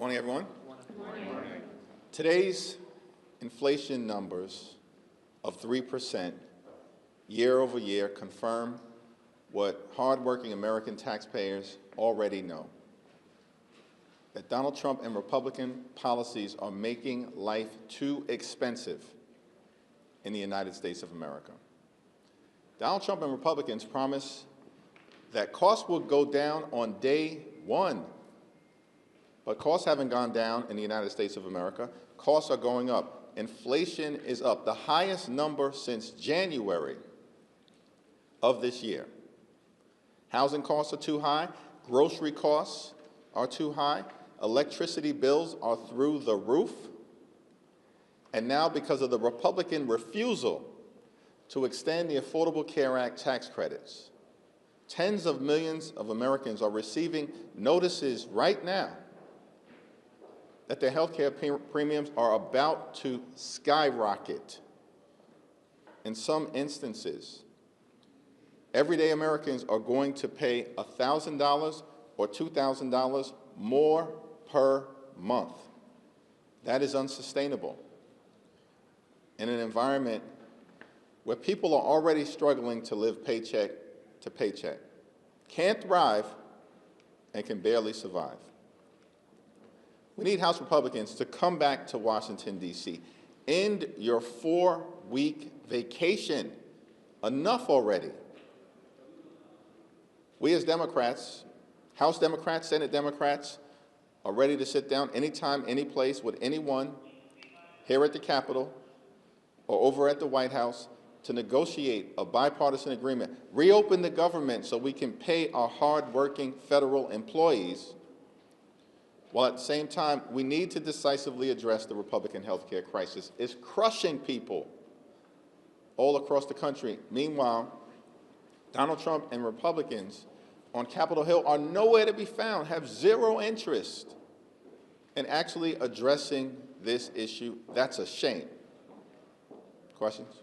Morning, everyone. Morning. Today's inflation numbers of 3% year over year confirm what hardworking American taxpayers already know, that Donald Trump and Republican policies are making life too expensive in the United States of America. Donald Trump and Republicans promise that costs will go down on day one, but costs haven't gone down in the United States of America. Costs are going up. Inflation is up, the highest number since January of this year. Housing costs are too high. Grocery costs are too high. Electricity bills are through the roof. And now, because of the Republican refusal to extend the Affordable Care Act tax credits, tens of millions of Americans are receiving notices right now that their health care premiums are about to skyrocket. In some instances, everyday Americans are going to pay $1,000 or $2,000 more per month. That is unsustainable in an environment where people are already struggling to live paycheck to paycheck, can't thrive, and can barely survive. We need House Republicans to come back to Washington, D.C. End your 4-week vacation. Enough already. We as Democrats, House Democrats, Senate Democrats, are ready to sit down anytime, any place with anyone here at the Capitol or over at the White House to negotiate a bipartisan agreement, reopen the government so we can pay our hard-working federal employees, while at the same time, we need to decisively address the Republican health care crisis. It's crushing people all across the country. Meanwhile, Donald Trump and Republicans on Capitol Hill are nowhere to be found, have zero interest in actually addressing this issue. That's a shame. Questions?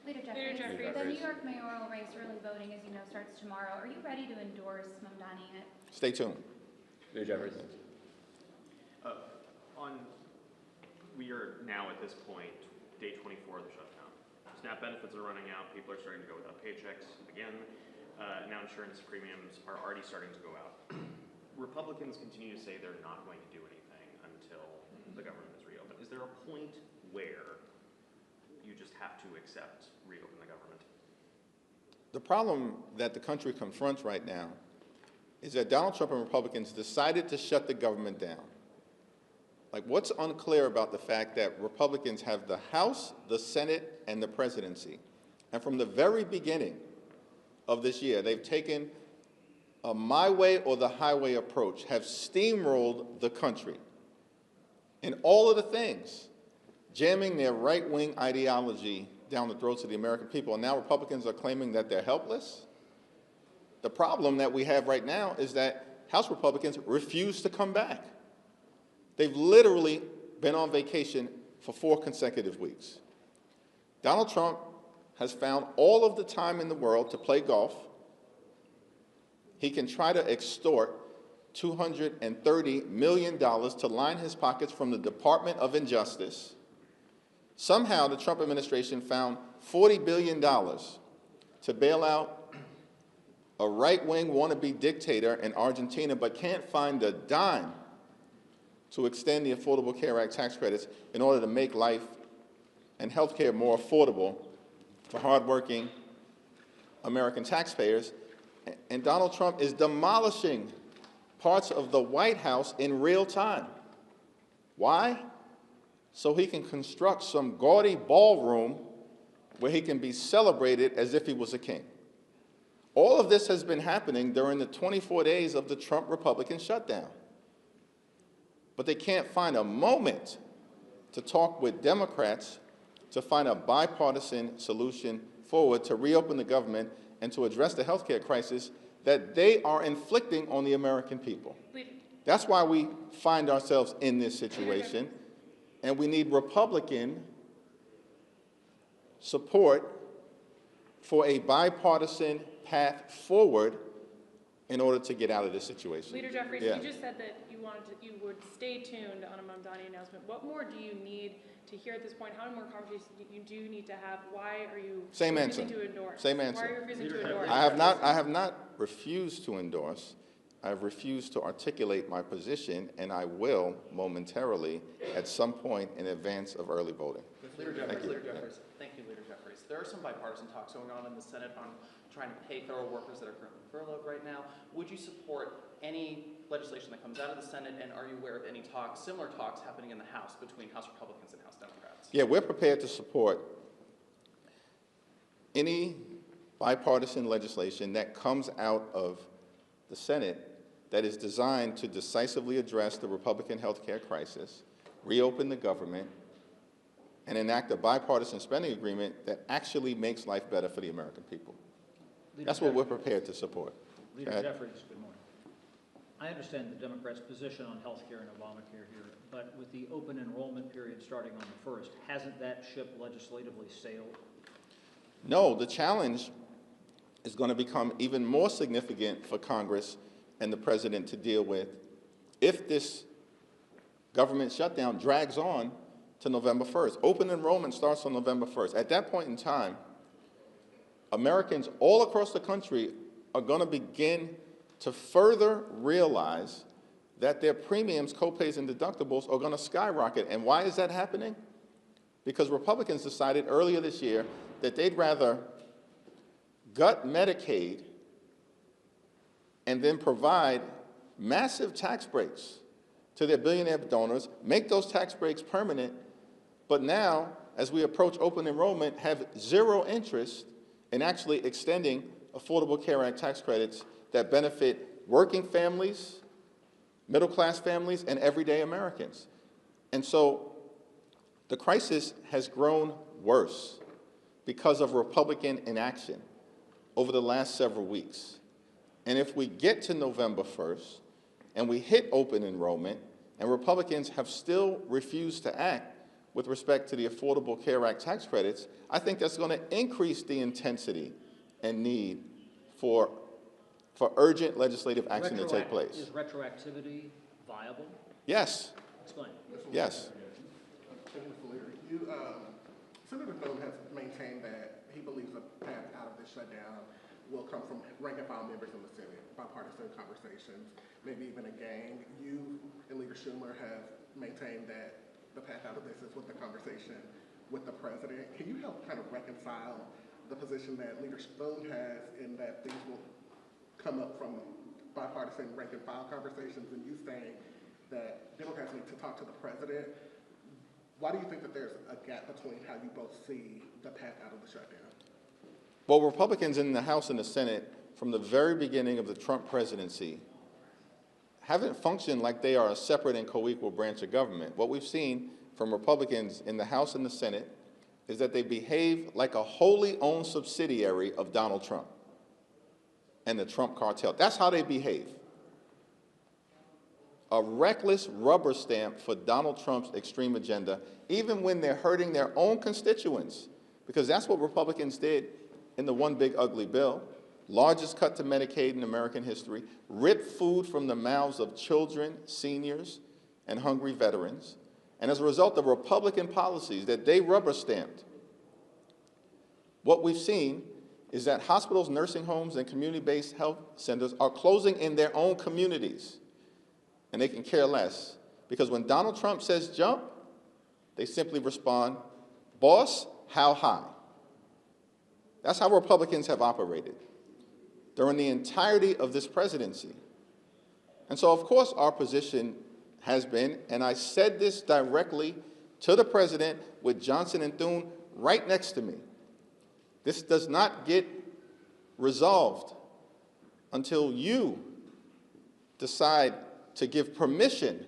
Leader Jeffries, the New York mayoral race early voting, as you know, starts tomorrow. Are you ready to endorse Mamdani in it? Stay tuned. Leader Jeffries. We are now at this point, day 24 of the shutdown. SNAP benefits are running out. People are starting to go without paychecks again. Now insurance premiums are already starting to go out. Republicans continue to say they're not going to do anything until the government is reopened. Is there a point where you just have to accept reopen the government? The problem that the country confronts right now is that Donald Trump and Republicans decided to shut the government down. Like, what's unclear about the fact that Republicans have the House, the Senate, and the presidency? And from the very beginning of this year, they've taken a my way or the highway approach, have steamrolled the country in all of the things, jamming their right-wing ideology down the throats of the American people. And now Republicans are claiming that they're helpless. The problem that we have right now is that House Republicans refuse to come back. They've literally been on vacation for 4 consecutive weeks. Donald Trump has found all of the time in the world to play golf. He can try to extort $230 million to line his pockets from the Department of Injustice. Somehow the Trump administration found $40 billion to bail out a right-wing wannabe dictator in Argentina, but can't find a dime to extend the Affordable Care Act tax credits in order to make life and health care more affordable for hardworking American taxpayers. And Donald Trump is demolishing parts of the White House in real time. Why? So he can construct some gaudy ballroom where he can be celebrated as if he was a king. All of this has been happening during the 24 days of the Trump Republican shutdown. But they can't find a moment to talk with Democrats to find a bipartisan solution forward to reopen the government and to address the health care crisis that they are inflicting on the American people. That's why we find ourselves in this situation, and we need Republican support for a bipartisan path forward in order to get out of this situation. Leader Jeffries, Yeah. you just said that you would stay tuned on a Mamdani announcement. What more do you need to hear at this point? How many more conversations do you need to have? Why are you Same answer. refusing to endorse? Same answer. Why are you refusing to endorse? I have not refused to endorse. I've refused to articulate my position, and I will momentarily at some point in advance of early voting. Leader Jeffries, Thank you. Leader Jeffries. Thank you, Leader Jeffries. There are some bipartisan talks going on in the Senate on trying to pay federal workers that are currently furloughed right now. Would you support any legislation that comes out of the Senate, and are you aware of any talks, similar talks happening in the House between House Republicans and House Democrats? Yeah, we're prepared to support any bipartisan legislation that comes out of the Senate that is designed to decisively address the Republican health care crisis, reopen the government, and enact a bipartisan spending agreement that actually makes life better for the American people. That's what we're prepared to support. Leader Jeffries, good morning. I understand the Democrats' position on health care and Obamacare here, but with the open enrollment period starting on the 1st, hasn't that ship legislatively sailed? No, the challenge is going to become even more significant for Congress and the President to deal with if this government shutdown drags on to November 1st. Open enrollment starts on November 1st. At that point in time, Americans all across the country are going to begin to further realize that their premiums, copays, and deductibles are going to skyrocket. And why is that happening? Because Republicans decided earlier this year that they'd rather gut Medicaid and then provide massive tax breaks to their billionaire donors, make those tax breaks permanent, but now, as we approach open enrollment, have zero interest in actually extending Affordable Care Act tax credits that benefit working families, middle-class families, and everyday Americans. And so the crisis has grown worse because of Republican inaction over the last several weeks. And if we get to November 1st and we hit open enrollment and Republicans have still refused to act with respect to the Affordable Care Act tax credits, I think that's going to increase the intensity and need for urgent legislative action to take place. Is retroactivity viable? Yes. Explain. Yes. Senator Thune has maintained that he believes the path out of this shutdown will come from rank and file members in the Senate, bipartisan conversations, maybe even a gang. You and Leader Schumer have maintained that the path out of this is with the conversation with the president. Can you help kind of reconcile the position that Leader Thune has in that things will come up from bipartisan rank and file conversations, and you saying that Democrats need to talk to the president? Why do you think that there's a gap between how you both see the path out of the shutdown? Well, Republicans in the House and the Senate, from the very beginning of the Trump presidency, haven't functioned like they are a separate and co-equal branch of government. What we've seen from Republicans in the House and the Senate is that they behave like a wholly owned subsidiary of Donald Trump and the Trump cartel. That's how they behave. A reckless rubber stamp for Donald Trump's extreme agenda, even when they're hurting their own constituents, because that's what Republicans did in the One Big Ugly Bill, largest cut to Medicaid in American history, ripped food from the mouths of children, seniors, and hungry veterans. And as a result of Republican policies that they rubber stamped, what we've seen is that hospitals, nursing homes, and community-based health centers are closing in their own communities. And they can care less, because when Donald Trump says jump, they simply respond, boss, how high? That's how Republicans have operated during the entirety of this presidency. And so, of course, our position has been, and I said this directly to the president with Johnson and Thune right next to me, this does not get resolved until you decide to give permission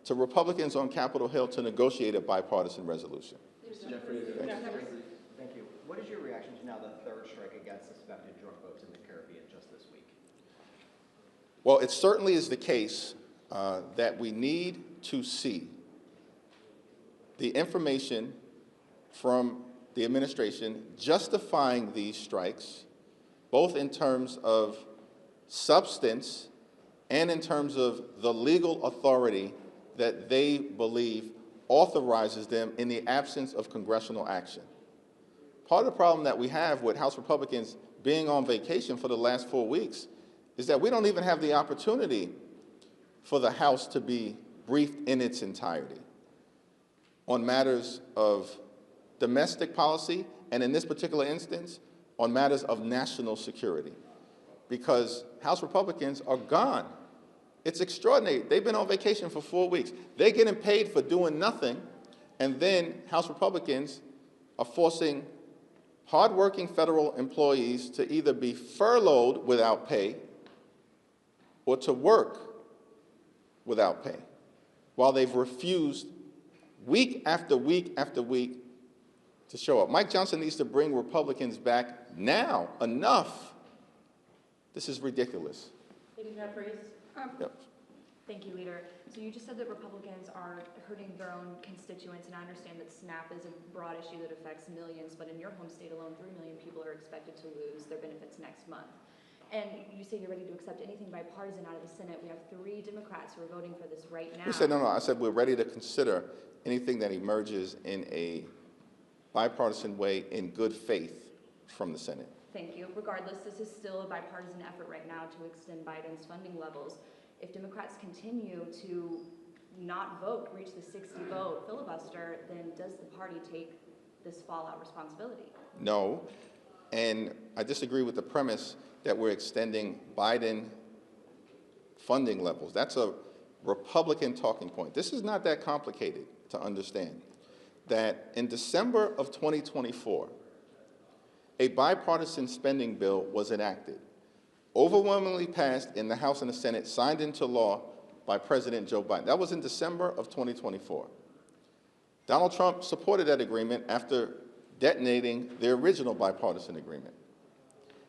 to Republicans on Capitol Hill to negotiate a bipartisan resolution. Jeffries. Thank you. What is your reaction to now the third strike against suspected drug boats in the Caribbean just this week? Well, it certainly is the case that we need to see the information from the administration justifying these strikes, both in terms of substance, and in terms of the legal authority that they believe authorizes them in the absence of congressional action. Part of the problem that we have with House Republicans being on vacation for the last 4 weeks is that we don't even have the opportunity for the House to be briefed in its entirety on matters of domestic policy, and in this particular instance, on matters of national security, because House Republicans are gone. It's extraordinary. They've been on vacation for 4 weeks. They're getting paid for doing nothing, and then House Republicans are forcing hardworking federal employees to either be furloughed without pay or to work without pay, while they've refused week after week after week to show up. Mike Johnson needs to bring Republicans back now. Enough. This is ridiculous. Lady Jeffries. Yep. Thank you, Leader. So you just said that Republicans are hurting their own constituents, and I understand that SNAP is a broad issue that affects millions, but in your home state alone, 3 million people are expected to lose their benefits next month. And you say you're ready to accept anything bipartisan out of the Senate. We have 3 Democrats who are voting for this right now. We said, no, I said we're ready to consider anything that emerges in a bipartisan way in good faith from the Senate. Thank you. Regardless, this is still a bipartisan effort right now to extend Biden's funding levels. If Democrats continue to not vote, reach the 60-vote filibuster, then does the party take this fallout responsibility? No, and I disagree with the premise that we're extending Biden funding levels. That's a Republican talking point. This is not that complicated to understand. That in December of 2024, a bipartisan spending bill was enacted, overwhelmingly passed in the House and the Senate, signed into law by President Joe Biden. That was in December of 2024. Donald Trump supported that agreement after detonating the original bipartisan agreement.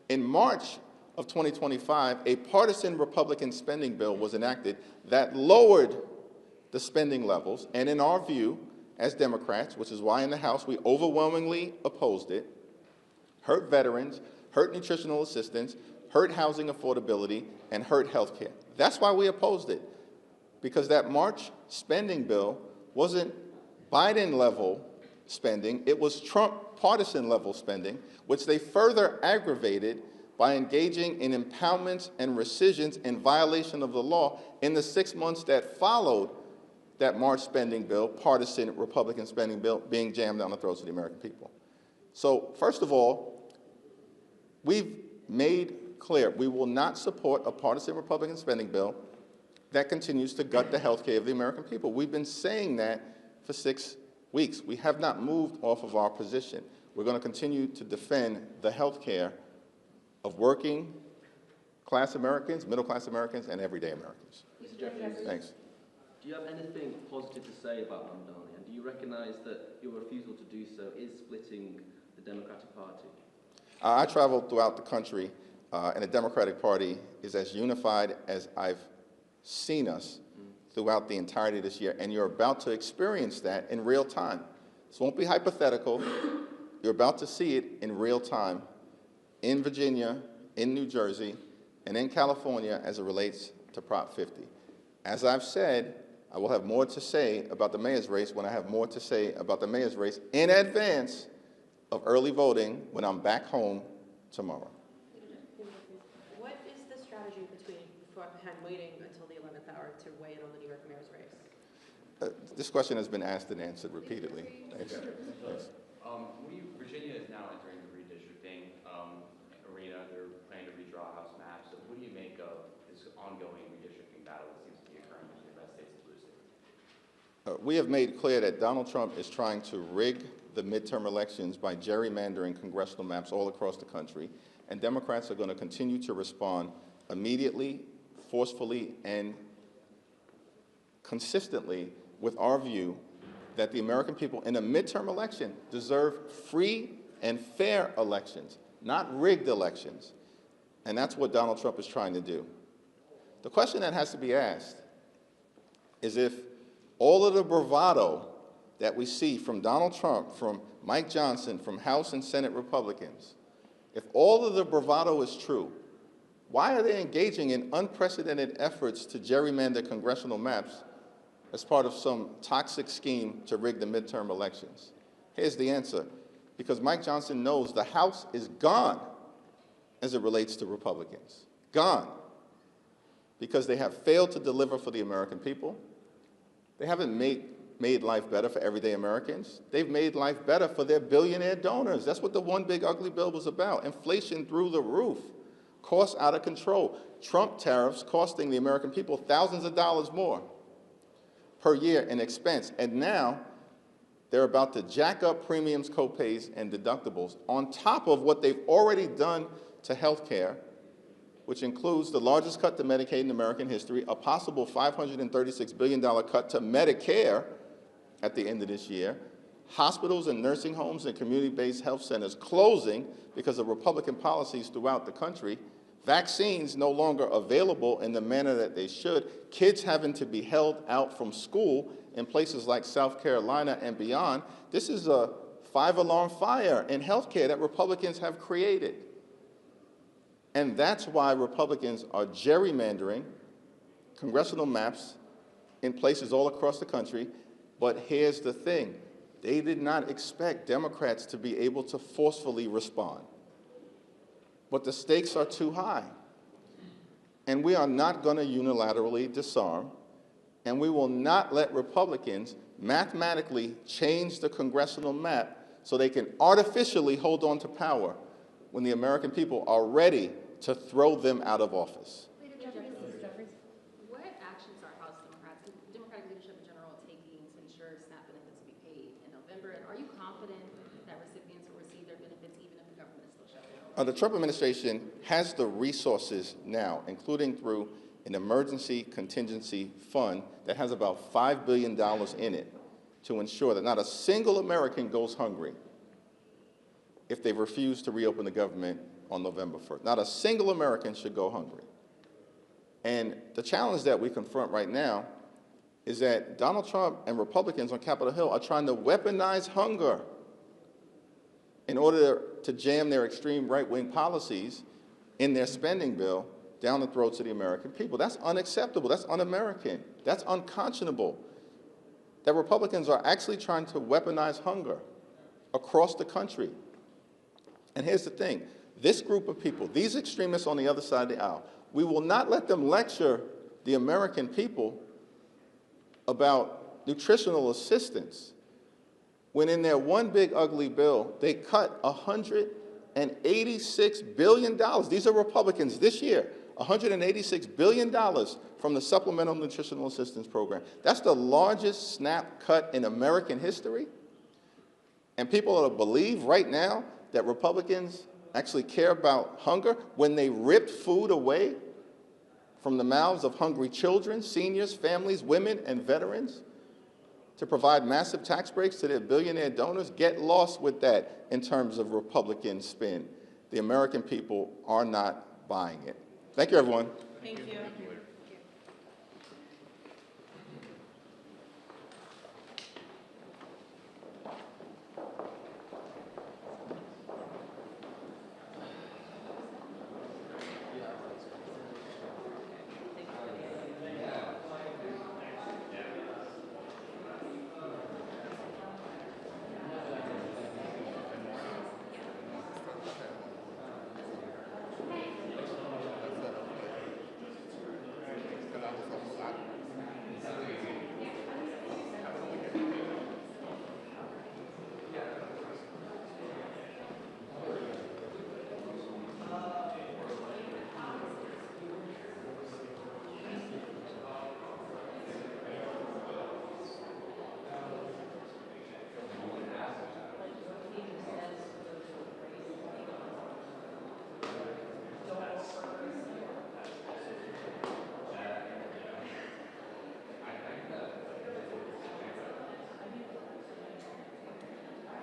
In March of 2025, a partisan Republican spending bill was enacted that lowered the spending levels, and in our view, as Democrats, which is why in the House we overwhelmingly opposed it, hurt veterans, hurt nutritional assistance, hurt housing affordability, and hurt health care. That's why we opposed it, because that March spending bill wasn't Biden-level spending, it was Trump partisan-level spending, which they further aggravated by engaging in impoundments and rescissions in violation of the law in the 6 months that followed that March spending bill, partisan Republican spending bill, being jammed down the throats of the American people. So, first of all, we've made clear we will not support a partisan Republican spending bill that continues to gut the health care of the American people. We've been saying that for 6 weeks. We have not moved off of our position. We're going to continue to defend the health care of working class Americans, middle class Americans, and everyday Americans. Mr. Jeffries. Thanks. Do you have anything positive to say about Mamdani, and do you recognise that your refusal to do so is splitting the Democratic Party? I traveled throughout the country, and the Democratic Party is as unified as I've seen us throughout the entirety of this year, and you're about to experience that in real time. This won't be hypothetical. You're about to see it in real time in Virginia, in New Jersey, and in California as it relates to Prop 50. As I've said, I will have more to say about the mayor's race when I have more to say about the mayor's race in advance of early voting when I'm back home tomorrow. What is the strategy behind waiting until the 11th hour to weigh in on the New York mayor's race? This question has been asked and answered repeatedly. Thanks. Thanks. Virginia is now entering the redistricting arena. They're planning to redraw House maps. So what do you make of this ongoing redistricting battle that seems to be occurring between the red states and blue states? We have made clear that Donald Trump is trying to rig the midterm elections by gerrymandering congressional maps all across the country, and Democrats are going to continue to respond immediately, forcefully, and consistently with our view that the American people in a midterm election deserve free and fair elections, not rigged elections. And that's what Donald Trump is trying to do. The question that has to be asked is if all of the bravado that we see from Donald Trump, from Mike Johnson, from House and Senate Republicans, if all of the bravado is true, Why are they engaging in unprecedented efforts to gerrymander congressional maps as part of some toxic scheme to rig the midterm elections? Here's the answer. Because Mike Johnson knows the House is gone as it relates to Republicans. Gone. Because they have failed to deliver for the American people. They haven't made life better for everyday Americans. They've made life better for their billionaire donors. That's what the one big ugly bill was about. Inflation through the roof. Costs out of control. Trump tariffs costing the American people thousands of dollars more per year in expense. And now they're about to jack up premiums, copays, and deductibles on top of what they've already done to health care, which includes the largest cut to Medicaid in American history, a possible $536 billion cut to Medicare at the end of this year, hospitals and nursing homes and community-based health centers closing because of Republican policies throughout the country, vaccines no longer available in the manner that they should, kids having to be held out from school in places like South Carolina and beyond. This is a five-alarm fire in healthcare that Republicans have created. And that's why Republicans are gerrymandering congressional maps in places all across the country. But here's the thing. They did not expect Democrats to be able to forcefully respond. But the stakes are too high. And we are not going to unilaterally disarm, and we will not let Republicans mathematically change the congressional map so they can artificially hold on to power when the American people are ready to throw them out of office. What actions are House Democrats, Democratic leadership in general, taking to ensure SNAP benefits will be paid in November? And are you confident that recipients will receive their benefits even if the government is still shut down? The Trump administration has the resources now, including through an emergency contingency fund that has about $5 billion in it, to ensure that not a single American goes hungry if they refuse to reopen the government on November 1st. Not a single American should go hungry. And the challenge that we confront right now is that Donald Trump and Republicans on Capitol Hill are trying to weaponize hunger in order to jam their extreme right-wing policies in their spending bill down the throats of the American people. That's unacceptable. That's un-American. That's unconscionable. That Republicans are actually trying to weaponize hunger across the country. And here's the thing. This group of people, these extremists on the other side of the aisle, we will not let them lecture the American people about nutritional assistance when in their one big ugly bill, they cut $186 billion. These are Republicans this year, $186 billion from the Supplemental Nutritional Assistance Program. That's the largest SNAP cut in American history. And people believe right now that Republicans actually care about hunger when they ripped food away from the mouths of hungry children, seniors, families, women, and veterans to provide massive tax breaks to their billionaire donors. Get lost with that in terms of Republican spin. The American people are not buying it. Thank you, everyone. Thank you.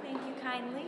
Thank you kindly.